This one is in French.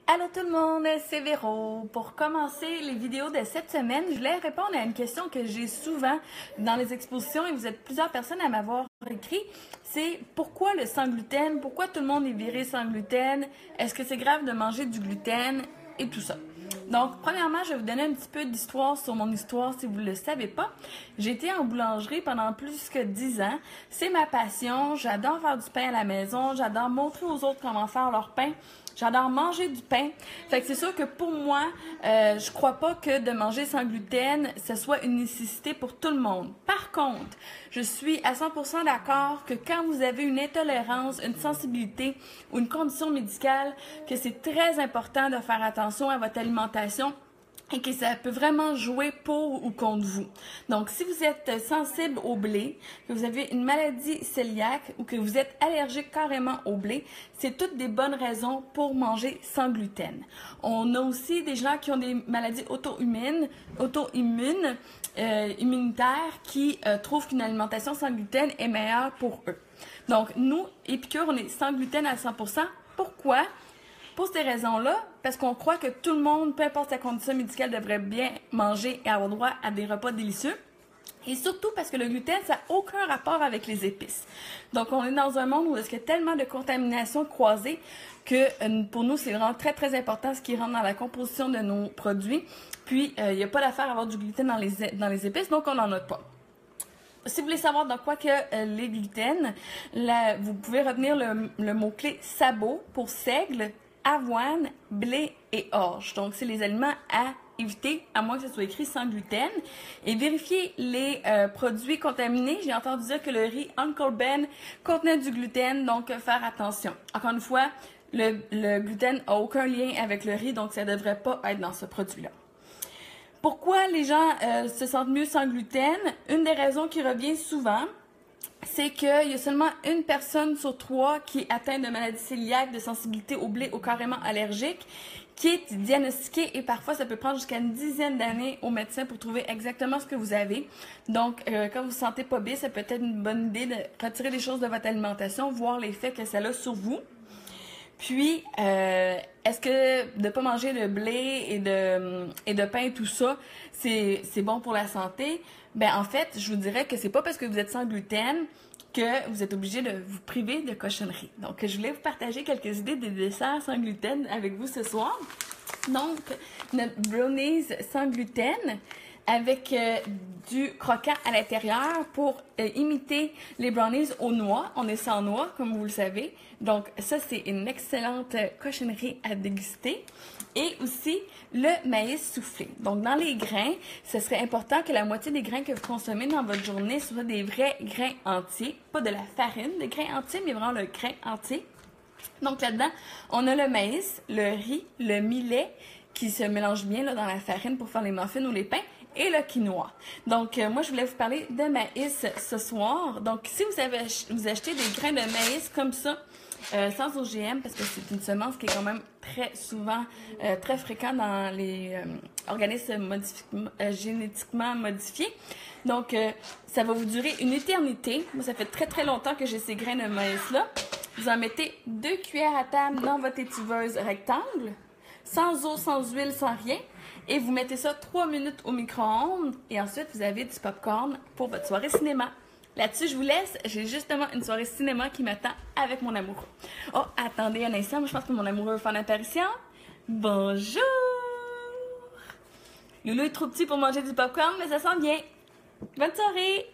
Allô tout le monde, c'est Véro. Pour commencer les vidéos de cette semaine, je voulais répondre à une question que j'ai souvent dans les expositions et vous êtes plusieurs personnes à m'avoir écrit. C'est pourquoi le sans gluten? Pourquoi tout le monde est viré sans gluten? Est-ce que c'est grave de manger du gluten? Et tout ça. Donc, premièrement, je vais vous donner un petit peu d'histoire sur mon histoire si vous ne le savez pas. J'ai été en boulangerie pendant plus que 10 ans. C'est ma passion. J'adore faire du pain à la maison. J'adore montrer aux autres comment faire leur pain. J'adore manger du pain. Fait que c'est sûr que pour moi, je crois pas que de manger sans gluten, ce soit une nécessité pour tout le monde. Par contre, je suis à 100% d'accord que quand vous avez une intolérance, une sensibilité ou une condition médicale, que c'est très important de faire attention à votre alimentation et que ça peut vraiment jouer pour ou contre vous. Donc, si vous êtes sensible au blé, que vous avez une maladie cœliaque ou que vous êtes allergique carrément au blé, c'est toutes des bonnes raisons pour manger sans gluten. On a aussi des gens qui ont des maladies immunitaires qui trouvent qu'une alimentation sans gluten est meilleure pour eux. Donc, nous, Épicure, on est sans gluten à 100%. Pourquoi? Pour ces raisons-là, parce qu'on croit que tout le monde, peu importe sa condition médicale, devrait bien manger et avoir droit à des repas délicieux. Et surtout parce que le gluten, ça n'a aucun rapport avec les épices. Donc, on est dans un monde où il y a tellement de contamination croisée que pour nous, c'est vraiment très, très important ce qui rentre dans la composition de nos produits. Puis, il n'y a pas d'affaire à avoir du gluten dans les épices, donc on n'en a pas. Si vous voulez savoir dans quoi que les gluten, vous pouvez retenir le mot-clé sabot pour seigle, avoine, blé et orge. Donc, c'est les aliments à éviter, à moins que ce soit écrit sans gluten. Et vérifier les produits contaminés. J'ai entendu dire que le riz Uncle Ben contenait du gluten, donc faire attention. Encore une fois, le gluten n'a aucun lien avec le riz, donc ça ne devrait pas être dans ce produit-là. Pourquoi les gens se sentent mieux sans gluten? Une des raisons qui revient souvent, c'est qu'il y a seulement une personne sur 3 qui est atteinte de maladie cœliaque, de sensibilité au blé ou carrément allergique, qui est diagnostiquée et parfois ça peut prendre jusqu'à une dizaine d'années au médecin pour trouver exactement ce que vous avez. Donc, quand vous vous sentez pas bien, ça peut être une bonne idée de retirer des choses de votre alimentation, voir l'effet que ça a sur vous. Puis, est-ce que de ne pas manger de blé et de pain, tout ça, c'est bon pour la santé? Ben en fait, je vous dirais que c'est pas parce que vous êtes sans gluten que vous êtes obligé de vous priver de cochonneries. Donc, je voulais vous partager quelques idées des desserts sans gluten avec vous ce soir. Donc, notre brownies sans gluten avec du croquant à l'intérieur pour imiter les brownies aux noix. On est sans noix, comme vous le savez. Donc, ça, c'est une excellente cochonnerie à déguster. Et aussi, le maïs soufflé. Donc, dans les grains, ce serait important que la moitié des grains que vous consommez dans votre journée soient des vrais grains entiers. Pas de la farine de grains entiers, mais vraiment le grain entier. Donc, là-dedans, on a le maïs, le riz, le millet, qui se mélange bien là, dans la farine pour faire les muffins ou les pains, et le quinoa. Donc, moi, je voulais vous parler de maïs ce soir. Donc, si vous achetez des grains de maïs comme ça, sans OGM, parce que c'est une semence qui est quand même très souvent, très fréquent dans les organismes génétiquement modifiés. Donc, ça va vous durer une éternité. Moi, ça fait très, très longtemps que j'ai ces grains de maïs-là. Vous en mettez 2 cuillères à table dans votre étiveuse rectangle, sans eau, sans huile, sans rien. Et vous mettez ça 3 minutes au micro-ondes. Et ensuite, vous avez du popcorn pour votre soirée cinéma. Là-dessus, je vous laisse. J'ai justement une soirée cinéma qui m'attend avec mon amoureux. Oh, attendez un instant. Moi, je pense que mon amoureux va faire l'apparition. Bonjour! Loulou est trop petit pour manger du popcorn, mais ça sent bien. Bonne soirée!